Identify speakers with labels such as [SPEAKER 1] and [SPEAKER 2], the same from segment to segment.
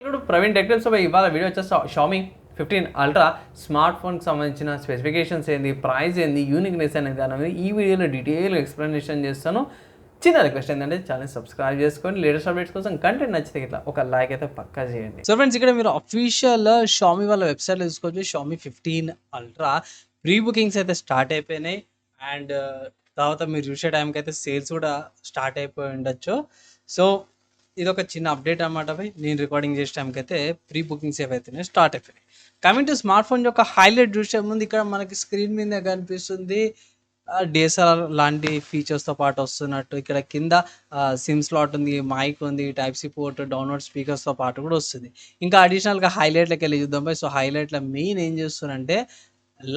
[SPEAKER 1] ఇప్పుడు ప్రవీణ్ టెక్నిక్స్ పై ఇవాళ వీడియో వచ్చేసి షామీ 15 అల్ట్రా స్మార్ట్ ఫోన్కి సంబంధించిన స్పెసిఫికేషన్స్ ఏంది, ప్రైస్ ఏంది, యూనిక్నెస్ అనేది అనేది ఈ వీడియోలో డీటెయిల్ ఎక్స్ప్లెనేషన్ చేస్తాను. చిన్న రిక్వెస్ట్ ఏంటంటే ఛానల్ సబ్స్క్రైబ్ చేసుకొని లేటెస్ట్ అప్డేట్స్ కోసం కంటెంట్ నచ్చితే ఇట్లా ఒక లైక్ అయితే పక్కా చేయండి.
[SPEAKER 2] సో ఫ్రెండ్స్, ఇక్కడ మీరు అఫీషియల్ షామీ వాళ్ళ వెబ్సైట్లో చూసుకోవచ్చు. షామీ 15 అల్ట్రా ప్రీ బుకింగ్స్ అయితే స్టార్ట్ అయిపోయినాయి. అండ్ తర్వాత మీరు చూసే టైంకి అయితే సేల్స్ కూడా స్టార్ట్ అయిపోయి ఉండొచ్చు. సో ఇది ఒక చిన్న అప్డేట్ అనమాట. నేను రికార్డింగ్ చేసే టైంకి అయితే ప్రీ బుకింగ్స్ ఏవైతే స్టార్ట్ అయిపోయినాయి. కమింగ్ టు స్మార్ట్ ఫోన్ యొక్క హైలైట్ చూసే ముందు ఇక్కడ మనకి స్క్రీన్ మీద కనిపిస్తుంది డిఎస్ఎల్ఆర్ లాంటి ఫీచర్స్తో పాటు వస్తున్నట్టు. ఇక్కడ కింద సిమ్ స్లాట్ ఉంది, మైక్ ఉంది, టైప్ సి పోర్ట్, డౌన్లోడ్ స్పీకర్స్తో పాటు కూడా వస్తుంది. ఇంకా అడిషనల్గా హైలైట్లకి వెళ్ళి చూద్దాం పోయి. సో హైలైట్లో మెయిన్ ఏం చేస్తున్నారంటే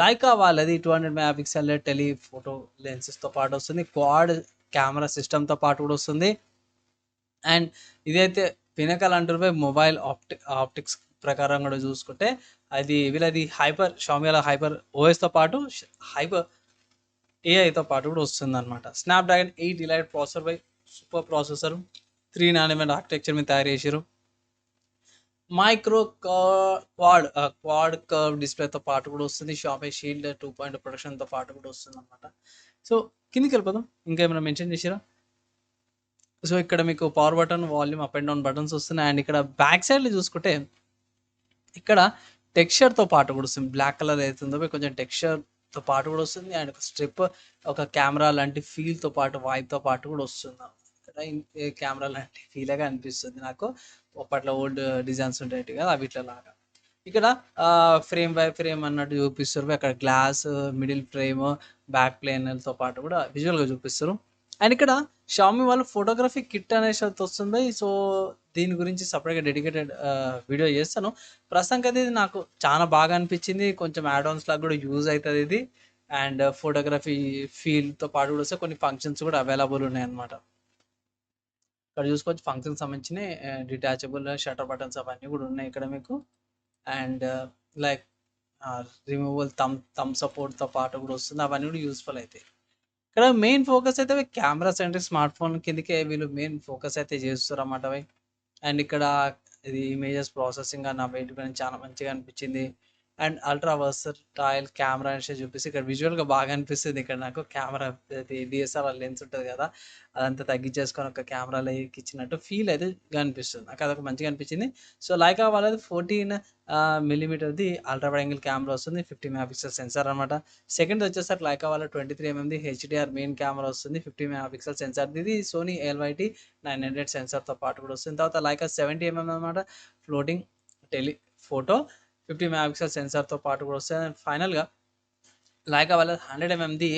[SPEAKER 2] లైకా వాళ్ళది 200 మెగాపిక్సెల్ టెలిఫోటో లెన్సెస్తో పాటు వస్తుంది. క్వాడ్ కెమెరా సిస్టమ్తో పాటు కూడా వస్తుంది. అండ్ ఇదైతే పినకల్ అంటారు మొబైల్ ఆప్టిక్స్ ప్రకారం కూడా చూసుకుంటే అది వీళ్ళది షామీ హైపర్ ఓఎస్తో పాటు హైపర్ ఏఐతో పాటు కూడా వస్తుంది అనమాట. Snapdragon 8 elite processor super processor 3 nanometre architecture మీద తయారు చేసారు. మైక్రో క్వాడ్ కర్వ్ డిస్ప్లేతో పాటు కూడా వస్తుంది. షామీ షీల్డ్ 2.0 ప్రొడక్షన్తో పాటు కూడా వస్తుంది అనమాట. సో కిందికి వెళ్ళిపోదాం. ఇంకేమైనా మెన్షన్ చేసారా? సో ఇక్కడ మీకు power button, volume, up and down buttons వస్తున్నాయి. అండ్ ఇక్కడ బ్యాక్ సైడ్లో చూసుకుంటే ఇక్కడ టెక్స్చర్తో పాటు కూడా వస్తుంది. బ్లాక్ కలర్ అవుతుందో కొంచెం టెక్స్చర్తో పాటు కూడా వస్తుంది. అండ్ ఒక స్ట్రిప్, ఒక కెమెరా లాంటి ఫీల్తో పాటు, వైబ్తో పాటు కూడా వస్తుంది. ఇక్కడ కెమెరా లాంటి ఫీల్గా అనిపిస్తుంది నాకు. అప్పట్లో ఓల్డ్ డిజైన్స్ ఉంటాయి కదా అవి ఇట్లా లాగా. ఇక్కడ ఫ్రేమ్ బై ఫ్రేమ్ అన్నట్టు చూపిస్తారు. అక్కడ గ్లాస్, మిడిల్ ఫ్రేమ్, బ్యాక్ ప్లేన్తో పాటు కూడా విజువల్గా చూపిస్తారు. అండ్ ఇక్కడ షామీ వాళ్ళు ఫోటోగ్రఫీ కిట్ అనేసి వస్తుంది. సో దీని గురించి సపరేట్గా డెడికేటెడ్ వీడియో చేస్తాను. ప్రస్తుతానికి అయితే ఇది నాకు చాలా బాగా అనిపించింది. కొంచెం యాడ్ఆన్స్ లాగా కూడా యూజ్ అవుతుంది ఇది. అండ్ ఫోటోగ్రఫీ ఫీల్డ్తో పాటు కూడా వస్తే కొన్ని ఫంక్షన్స్ కూడా అవైలబుల్ ఉన్నాయి అన్నమాట. ఇక్కడ చూసుకోవచ్చు ఫంక్షన్కి సంబంధించిన డిటాచబుల్ షటర్ బటన్స్ అవన్నీ కూడా ఉన్నాయి ఇక్కడ మీకు. అండ్ లైక్ రిమూవల్ థమ్ సపోర్ట్తో పాటు కూడా వస్తుంది. అవన్నీ కూడా యూస్ఫుల్ అవుతాయి. ఇక్కడ మెయిన్ ఫోకస్ అయితే కెమెరా సెంట్రిక్ స్మార్ట్ ఫోన్ కిందకే వీళ్ళు మెయిన్ ఫోకస్ అయితే చేస్తారు అన్నమాట. అండ్ ఇక్కడ ఇది ఇమేజెస్ ప్రాసెసింగ్ అన్న వెయిట్ గురించి చాలా మంచిగా అనిపించింది. అండ్ అల్ట్రా వర్సటైల్ కెమెరా అనేసి చూపిస్తే ఇక్కడ విజువల్గా బాగా అనిపిస్తుంది. ఇక్కడ నాకు కెమెరా డిఎస్ఆర్ఆర్ లెన్స్ ఉంటుంది కదా, అదంతా తగ్గించేసుకొని ఒక కెమెరాలో ఇచ్చినట్టు ఫీల్ అయితే అనిపిస్తుంది. నాకు అదొక మంచిగా అనిపించింది. సో లైకా వాళ్ళది 14 మిల్లీమీటర్ది అల్ట్రా వైడ్ యాంగిల్ కెమెరా వస్తుంది. 50 మెగాపిక్సెల్ సెన్సార్ అనమాట. సెకండ్ వచ్చేసరికి లైకా వాళ్ళ 23 mm హెచ్డిఆర్ మెయిన్ కెమెరా వస్తుంది. 50 మెగాపిక్సెల్ సెన్సార్. ఇది సోనీ LYT 900 సెన్సార్తో పాటు కూడా వస్తుంది. తర్వాత లైకా 70 mm అనమాట ఫ్లోటింగ్ ఫోటో 50 మెగాపిక్సెల్ సెన్సార్తో పాటు కూడా వస్తుంది. అండ్ ఫైనల్గా లైకా వాళ్ళ 100 mmది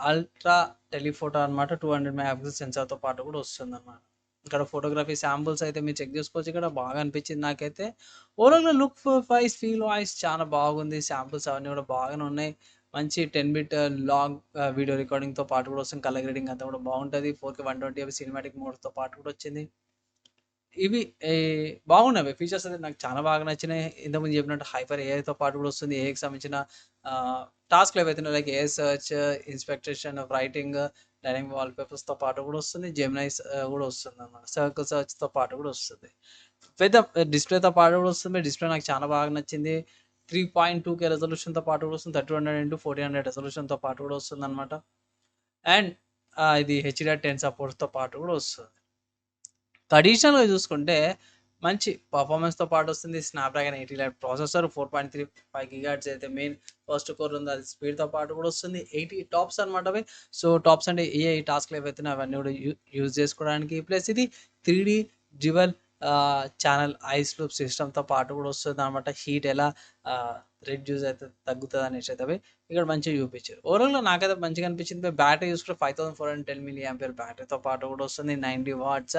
[SPEAKER 2] అల్ట్రా టెలిఫోటో అనమాట 200 మెగాపిక్సెల్ సెన్సార్తో పాటు కూడా వస్తుంది అనమాట. ఇక్కడ ఫోటోగ్రఫీ శాంపుల్స్ అయితే మీరు చెక్ చేసుకోవచ్చు. ఇక్కడ బాగా అనిపించింది నాకైతే. ఓవరాల్గా లుక్ వైస్, ఫీల్ వైస్ చాలా బాగుంది. శాంపుల్స్ అవన్నీ కూడా బాగానే ఉన్నాయి. మంచి 10-bit లాంగ్ వీడియో రికార్డింగ్తో పాటు కూడా వస్తుంది. కలర్ గ్రేడింగ్ అంతా కూడా బాగుంటుంది. 4K 120 సినిమాటిక్ మోడ్తో పాటు కూడా వచ్చింది. ఇవి బాగున్నవి ఫీచర్స్ అయితే నాకు చాలా బాగా నచ్చినాయి. ఇంతకుముందు చెప్పినట్టు హైపర్ ఏఐతో పాటు కూడా వస్తుంది. ఏఐకి సంబంధించిన టాస్క్లు ఏవైతే like a search, inspection, writing, dynamic వాల్పేపర్స్తో పాటు కూడా వస్తుంది. జెమినైస్ కూడా వస్తుంది అన్నమాట. సర్కిల్ సర్చ్తో పాటు కూడా వస్తుంది. పెద్ద డిస్ప్లేతో పాటు కూడా వస్తుంది. డిస్ప్లే నాకు చాలా బాగా నచ్చింది. 3.2K రెజల్యూషన్తో పాటు కూడా వస్తుంది. 3200x1400 రెజల్యూషన్తో పాటు కూడా వస్తుంది అనమాట. అండ్ ఇది HDR10 సపోర్ట్తో పాటు కూడా వస్తుంది. అడిషనల్గా చూసుకుంటే మంచి పర్ఫార్మెన్స్తో పాటు వస్తుంది. స్నాప్డ్రాగన్ 8 ఎలైట్ ప్రాసెసర్, 4.35 GHz అయితే మెయిన్ ఫస్ట్ కోర్ ఉంది. అది స్పీడ్తో పాటు కూడా వస్తుంది. 80 టాప్స్ అనమాట అవి. సో టాప్స్ అంటే ఏ టాస్క్లు ఏవైతే అవన్నీ కూడా యూజ్ చేసుకోవడానికి. ప్లస్ ఇది 3D dual channel ice loop సిస్టమ్తో పాటు కూడా వస్తుంది అనమాట. హీట్ ఎలా రెడ్యూస్ అయితే తగ్గుతుంది అనేసి అయితే ఇక్కడ మంచిగా చూపించారు. ఓవరాల్గా నాకైతే మంచిగా అనిపించింది. బ్యాటరీ చూసుకుంటే 5410 mAh బ్యాటరీతో పాటు కూడా వస్తుంది. 90 watts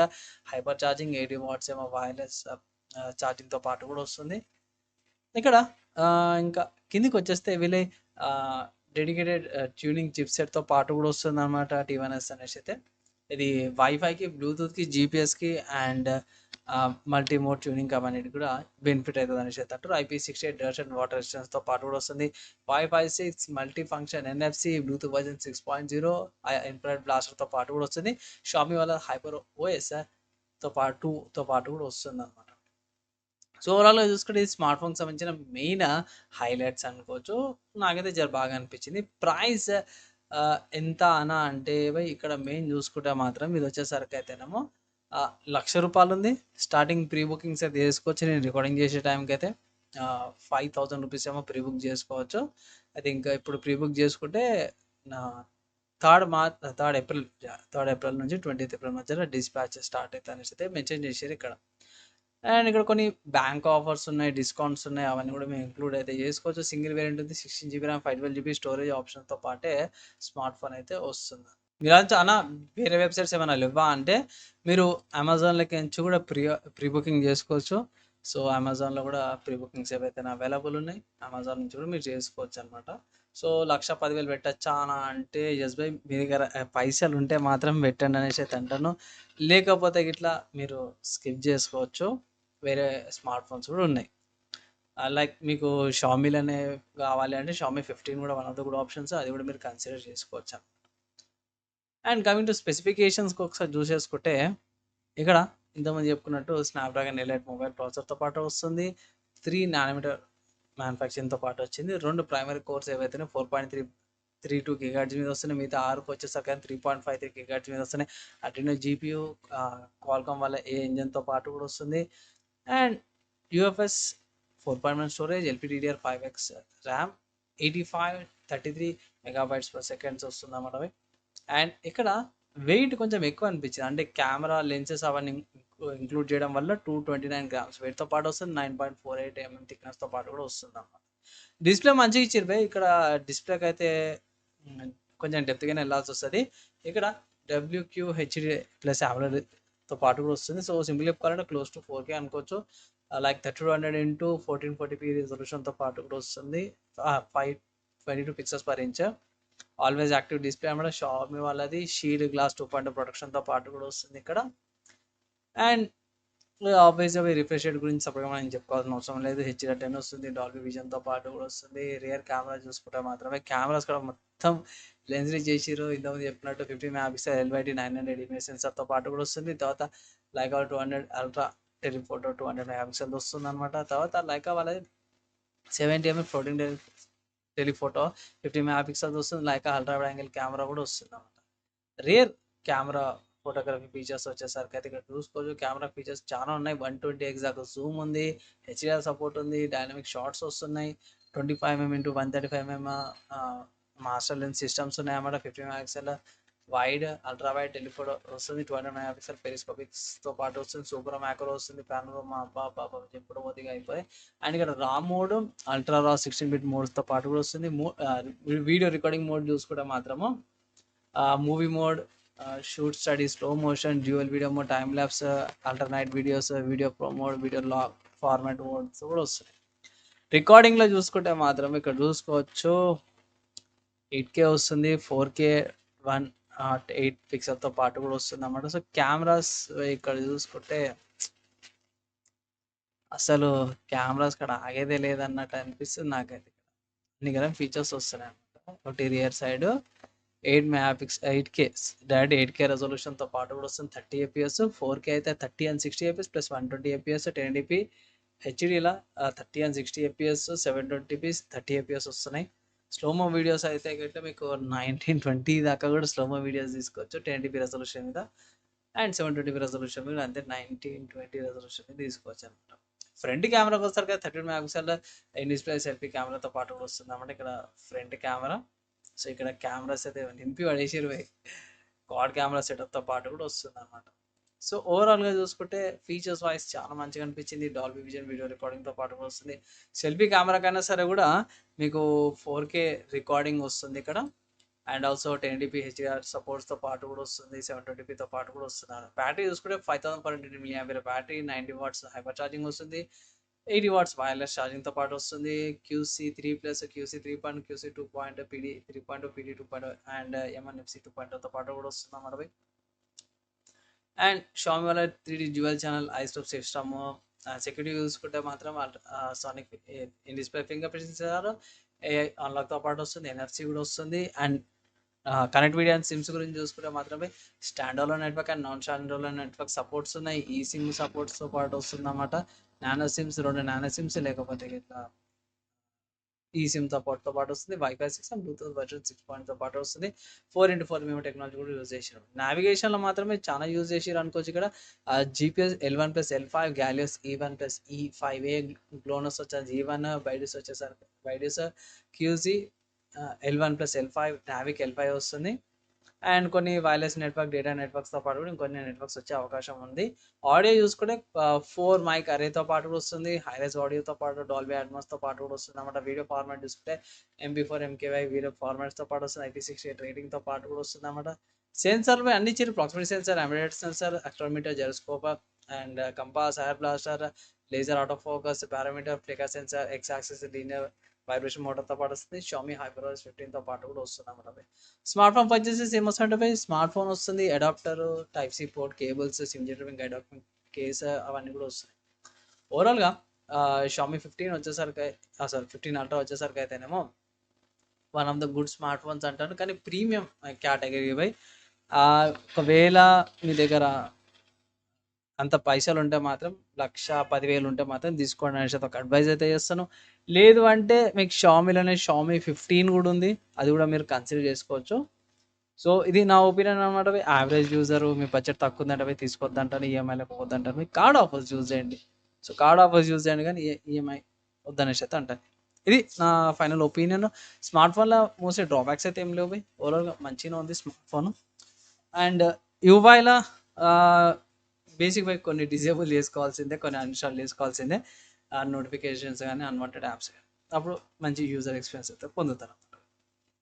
[SPEAKER 2] హైపర్ ఛార్జింగ్, 80 watts ఏమో వైర్లెస్ ఛార్జింగ్తో పాటు కూడా వస్తుంది. ఇక్కడ ఇంకా కిందికి వచ్చేస్తే వీళ్ళే డెడికేటెడ్ ట్యూనింగ్ చిప్సెట్తో పాటు కూడా వస్తుంది అనమాట. T1S అనేసి అయితే ఇది వైఫైకి, బ్లూటూత్కి, జీపీఎస్కి అండ్ మల్టీ మోడ్ ట్యూనింగ్ అవన్నీ కూడా బెనిఫిట్ అవుతుంది అనేసి అంటారు. IP68 డస్ట్ అండ్ వాటర్ రెసిస్టెన్స్తో పాటు కూడా వస్తుంది. Wi-Fi 6 multi function NFC, Bluetooth version 6.0, infrared బ్లాస్టర్తో పాటు కూడా వస్తుంది. షామీ వాళ్ళ హైపర్ OS తో పాటు కూడా వస్తుంది అనమాట. సో ఓవరాల్‌గా చూసుకుంటే ఇది స్మార్ట్ ఫోన్‌కి సంబంధించిన మెయిన్ హైలైట్స్ అనుకోవచ్చు. నాకైతే బాగా అనిపించింది. ప్రైస్ ఎంత అనా అంటే భయ్ ఇక్కడ మెయిన్ చూసుకుంటే మాత్రం ఇదొచ్చేసరికైతేనేమో రూ. 1,00,000 ఉంది. స్టార్టింగ్ ప్రీ బుకింగ్స్ అయితే చేసుకోవచ్చు. నేను రికార్డింగ్ చేసే టైంకైతే 5,000 రూపీస్ ఏమో ప్రీ బుక్ చేసుకోవచ్చు. అయితే ఇంకా ఇప్పుడు ప్రీ బుక్ చేసుకుంటే నా థర్డ్ ఏప్రిల్ నుంచి 20th ఏప్రిల్ మధ్యలో డిస్పాచ్ స్టార్ట్ అయితది అనేసి అయితే మెన్షన్ చేసిర్రు ఇక్కడ. అండ్ ఇక్కడ కొన్ని బ్యాంక్ ఆఫర్స్ ఉన్నాయి, డిస్కౌంట్స్ ఉన్నాయి. అవన్నీ కూడా మేము ఇంక్లూడ్ అయితే చేసుకోవచ్చు. సింగిల్ వేరియంట్ ఉంది. 16 జీబీ ర్యామ్, 512 జీబీ స్టోరేజ్ ఆప్షన్‌తో పాటే స్మార్ట్ ఫోన్ అయితే వస్తుంది. మీరనొచ్చు అన్న వేరే వెబ్‌సైట్స్ ఏమైనా లెవ్వా అంటే, మీరు అమెజాన్‌లోకించి కూడా ప్రీ బుకింగ్ చేసుకోవచ్చు. సో, అమెజాన్‌లో కూడా ప్రీ బుకింగ్స్ ఏవైతేనే అవైలబుల్ ఉన్నాయి. అమెజాన్ నుంచి కూడా మీరు చేసుకోవచ్చనమాట. సో, 1,10,000 పెట్టచ్చా అనా అంటే, యెస్ బై మీ దగ్గర పైసలుంటే మాత్రం పెట్టండి అనేసి అయితే అంటాను. లేకపోతే గిట్లా మీరు స్కిప్ చేసుకోవచ్చు. వేరే స్మార్ట్ ఫోన్స్ కూడా ఉన్నాయి. లైక్ మీకు షామీలోనే కావాలి అంటే షామీ 15 కూడా one of the good options. అది కూడా మీరు కన్సిడర్ చేసుకోవచ్చు. అండ్ కమింగ్ టు స్పెసిఫికేషన్స్‌కి ఒకసారి చూసేసుకుంటే, ఇక్కడ ఇంతకుముందు చెప్పుకున్నట్టు స్నాప్‌డ్రాగన్ ఎలైట్ మొబైల్ ప్రాసెసర్‌తో పాటు వస్తుంది. 3 నానోమీటర్ మ్యానుఫ్యాక్చరింగ్‌తో పాటు వచ్చింది. 2 ప్రైమరీ కోర్స్ ఏవైతేనే 4.32 గిగాహెర్ట్జ్ మీద వస్తున్నాయి. మిగతా 6కి వచ్చేసరికి 3.53 గిగాహెర్ట్జ్ మీద వస్తున్నాయి. అడ్రినో జీపీయూ క్వాల్కామ్ వాళ్ళ ఏ ఇంజిన్‌తో పాటు కూడా వస్తుంది. And UFS 4.1 storage, LPDDR5X RAM, 85, 33 megabytes per seconds వస్తుందన్నమాట అవి. అండ్ ఇక్కడ వెయిట్ కొంచెం ఎక్కువ అనిపించింది. అంటే కెమెరా లెన్సెస్ అవన్నీ ఇంక్లూడ్ చేయడం వల్ల 229 గ్రామ్స్ వెయిట్‌తో పాటు వస్తుంది. 9.48 థిక్‌నెస్‌తో పాటు కూడా వస్తుందన్నమాట. డిస్‌ప్లే మంచిగా ఇచ్చిర్రు బయ్. ఇక్కడ డిస్‌ప్లేకైతే కొంచెం డెప్త్‌గానే ఎళ్ళాల్సొస్తది. ఇక్కడ WQHD ప్లస్ AMOLEDతో పాటు కూడా వస్తుంది. సో, సింపుల్‌గా చెప్పుకోవాలంటే క్లోజ్ టు 4K అనుకోవచ్చు. లైక్ 3200 ఇంటూ 1440p రిజల్యూషన్‌తో పాటు కూడా వస్తుంది. 522 pixels per inch. Always active display అన్నమాట. షామీ వాళ్ళది షీల్డ్ గ్లాస్ 2.0 ప్రొటెక్షన్‌తో పాటు కూడా వస్తుంది ఇక్కడ. అండ్ ఆబ్వియస్‌గా రిఫ్రెష్ రేట్ గురించి సపరేట్‌గా మనం చెప్పుకోవాల్సిన అవసరం లేదు. HDR10 వస్తుంది. డాల్బీ విజన్‌తో పాటు కూడా వస్తుంది. రియర్ కెమెరా చూసుకుంటే మాత్రమే కెమెరాస్ కూడా మొత్తం లెన్స్‌లు చేసిర్రు. ఇంతకుముందు చెప్పినట్టు 50 మెగాపిక్సెల్ LYT 900 ఇమేజ్ సెన్సార్‌తో పాటు కూడా వస్తుంది. తర్వాత లైకా 200 అల్ట్రా టెలిఫోటో 200 మెగాపిక్సెల్‌ది వస్తుందన్నమాట. తర్వాత లైకా వాళ్ళది 70 ఎంఎం ఫ్లోటింగ్ టెలిఫోటో 50 మెగాపిక్సెల్‌ది వస్తుంది. Leica ultra wide angle camera కూడా వస్తుందన్నమాట. రియర్ కెమెరా ఫోటోగ్రఫీ ఫీచర్స్ వచ్చేసరికి అయితే ఇక్కడ చూసుకోవచ్చు. కెమెరా ఫీచర్స్ చాలా ఉన్నాయి. 120x దాకా జూమ్ ఉంది. HDR సపోర్ట్ ఉంది. డైనమిక్ షాట్స్ వస్తున్నాయి. 25mm into 135mm master lens systems ఉన్నాయన్నమాట. 50 megapixel wide ultra wide telephoto వస్తుంది. 200 మెగాపిక్సెల్ పెరిస్కోపిక్స్తో పాటు వస్తుంది. సూపర్ మ్యాక్రో వస్తుంది. పానోరమా ఎప్పుడు పోతిగా అయిపోయి. అండ్ ఇక్కడ రా మోడ్ అల్ట్రా రా 16-bit మోడ్స్తో పాటు కూడా వస్తుంది. వీడియో రికార్డింగ్ మోడ్ చూసుకుంటే మాత్రము movie mode, shoot steady, slow motion, dual video mode, time lapse, alternate videos, video pro mode, video log format modes కూడా వస్తున్నాయి. రికార్డింగ్లో చూసుకుంటే మాత్రం ఇక్కడ చూసుకోవచ్చు 8K వస్తుంది. 4K 108 పిక్సెల్తో పాటు కూడా వస్తుంది అన్నమాట. సో కెమెరాస్ ఇక్కడ చూసుకుంటే అసలు కెమెరాస్ ఇక్కడ ఆగేదే లేదన్నట్టు అనిపిస్తుంది నాకైతే. అన్ని ఫీచర్స్ వస్తున్నాయి అన్నమాట. ఒకటి rear side 8K direct 8K రెజల్యూషన్‌తో పాటు కూడా వస్తుంది. 30 FPS, 4K అయితే 30 and 60 FPS plus 120 FPS 1080p హెచ్‌డీలా 30 and 60 FPS 720p 30 FPS వస్తున్నాయి. స్లోమో వీడియోస్ అయితే గట్ట మీకు 1920 దాకా కూడా స్లోమో వీడియోస్ తీసుకోవచ్చు 1080p రెజల్యూషన్ మీద. అండ్ 720p రెజల్యూషన్ మీద అంతే 1920 రెజల్యూషన్ మీద తీసుకోవచ్చు అనమాట. ఫ్రంట్ కెమెరాకి వచ్చేసరికి 13 మెగాపిక్సెల్ ఇన్ డిస్ప్లే సెల్ఫీ కెమెరాతో పాటు కూడా వస్తుంది అన్నమాట. ఇక్కడ ఫ్రంట్ కెమెరా. సో ఇక్కడ కెమెరాస్ అయితే నింపి పడేసిర్రు క్వాడ్ కెమెరా సెటప్‌తో పాటు కూడా వస్తుందన్నమాట. సో ఓవరాల్‌గా చూసుకుంటే ఫీచర్స్ వైస్ చాలా మంచిగా అనిపించింది. డాల్బీ విజన్ వీడియో రికార్డింగ్‌తో పాటు కూడా వస్తుంది. సెల్ఫీ కెమెరా కైనా సరే కూడా మీకు 4K రికార్డింగ్ వస్తుంది ఇక్కడ. అండ్ ఆల్సో 1080p HDR సపోర్ట్స్‌తో పాటు కూడా వస్తుంది. 720pతో పాటు కూడా వస్తుంది. బ్యాటరీ చూసుకుంటే 5000 mAh battery, 90 watts hyper charging వస్తుంది. 80 వాట్స్ వైర్లెస్ ఛార్జింగ్‌తో పాటు వస్తుంది. QC3+, QC3.0, QC2.0, PD 3.0, PD 2.0 and MNFC 2.0తో పాటు కూడా వస్తుందన్నమాట భయ్. అండ్ షామీ వాళ్ళ 3D డ్యూయల్ ఛానల్ ఐస్టోప్ సిస్టమ్. సెక్యూరిటీ చూసుకుంటే మాత్రం sonic in display fingerprint sensor, AI అన్లాక్‌తో పాటు వస్తుంది. NFC కూడా వస్తుంది. అండ్ కనెక్టివిటీ అండ్ సిమ్స్ గురించి చూసుకుంటే మాత్రమే stand alone network and non stand alone network supports ఉన్నాయి. ఈ సిమ్ సపోర్ట్స్‌తో పాటు వస్తుందన్నమాట. నానో సిమ్స్ 2 నానో సిమ్స్ లేకపోతే ఇట్లా ఈ సిమ్‌తో పాటు వస్తుంది. వైఫై 6 అండ్ బ్లూటూత్ వర్షన్ 6.0తో పాటు వస్తుంది. 4x4 మెమరీ టెక్నాలజీ కూడా యూజ్ చేసిర్రు. నావిగేషన్‌లో మాత్రమే చాలా యూజ్ చేసిర్రు అనుకోవచ్చు ఇక్కడ. GPS L1 + L5, గ్యాలియస్ E1 + E5A, గ్లోనస్ వచ్చేసి G1, బైడూస్ వచ్చేసరికి బైడూస్ QZ L1 + L5, Navik L5 వస్తుంది. అండ్ కొన్ని వైర్లెస్ నెట్వర్క్, డేటా నెట్వర్క్స్‌తో పాటు కూడా ఇంకొన్ని నెట్వర్క్స్ వచ్చే అవకాశం ఉంది. ఆడియో చూసుకుంటే 4 మైక్ అరేతో పాటు కూడా వస్తుంది. హైరైజ్ ఆడియోతో పాటు డాల్బీ అట్మాస్‌తో పాటు కూడా వస్తుందన్నమాట. వీడియో ఫార్మాట్ చూసుకుంటే MP4, MKY వీడియో ఫార్మాట్స్‌తో పాటు వస్తుంది. IP68 రేటింగ్‌తో పాటు కూడా వస్తుందన్నమాట. సెన్సార్‌పై అన్ని ఇచ్చిర్రు. Proximity sensor, ambient sensor, accelerometer, gyroscope and compass, air blaster, laser auto focus, parameter, flicker sensor, X axis linear vibration మోటార్తో పాటు వస్తుంది. షామీ HyperOS 15తో పాటు కూడా వస్తుందన్నమాట. స్మార్ట్ ఫోన్ పర్చేసెస్ ఏమొస్తుందంటే స్మార్ట్ ఫోన్ వస్తుంది, adapter, type C port, cables, SIM జనరేటింగ్ అడాప్టర్ కేస్ అవన్నీ కూడా వస్తాయి. ఓవరాల్గా షామీ 15 వచ్చేసరికి 15 అల్ట్రా వచ్చేసరికి అయితేనేమో one of the good smart phones అంటాను. కానీ ప్రీమియం కేటగిరీ బై ఒకవేళ మీ దగ్గర అంత పైసలు ఉంటే మాత్రం 1,10,000 ఉంటే మాత్రం తీసుకోండి అనేసి ఒక అడ్వైజ్ అయితే చేస్తాను. లేదు అంటే మీకు షామీలోనే షామీ 15 కూడా ఉంది, అది కూడా మీరు కన్సిడర్ చేసుకోవచ్చు. సో ఇది నా ఒపీనియన్ అనమాట. యావరేజ్ యూజర్ మీ బడ్జెట్ తక్కువ ఉందంటే పోయి తీసుకోవద్దంటారు, ఈఎంఐలో పోవద్దంటారు. మీకు కార్డ్ ఆఫర్స్ యూజ్ చేయండి. సో కార్డ్ ఆఫర్స్ యూజ్ చేయండి కానీ ఈఎంఐ వద్దనేసి అయితే అంటారు. ఇది నా ఫైనల్ ఒపీనియన్. స్మార్ట్ ఫోన్లో మోస్ట్లీ డ్రాబ్యాక్స్ అయితే ఏం లేవు. ఓవరాల్గా మంచిగా ఉంది స్మార్ట్ ఫోన్. అండ్ యూఐలో బేసిక్ వై కొన్ని డిజేబుల్ చేసుకోవాల్సిందే, కొన్ని అన్ఇన్స్టాల్ చేసుకోవాల్సిందే, నోటిఫికేషన్స్ కానీ అన్వాంటెడ్ యాప్స్ కానీ. అప్పుడు మంచి యూజర్ ఎక్స్పీరియన్స్ అయితే పొందుతారు అనమాట.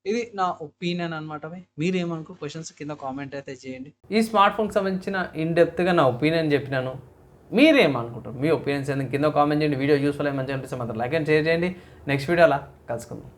[SPEAKER 2] ఇది నా ఒపీనియన్ అనమాట. మీరు ఏమనుకో క్వశ్చన్స్ కింద కామెంట్ అయితే చేయండి.
[SPEAKER 1] ఈ స్మార్ట్ ఫోన్కి సంబంధించిన ఇన్డెప్త్గా నా ఒపీనియన్ చెప్పినాను. మీరేమనుకుంటారు? మీ ఒపీనియన్స్ కింద కామెంట్ చేయండి. వీడియో యూస్ఫుల్ అయ్యి మంచిగా అనిపిస్తే మాత్రం లైక్ అండ్ షేర్ చేయండి. నెక్స్ట్ వీడియోలా కలుసుకుందాం.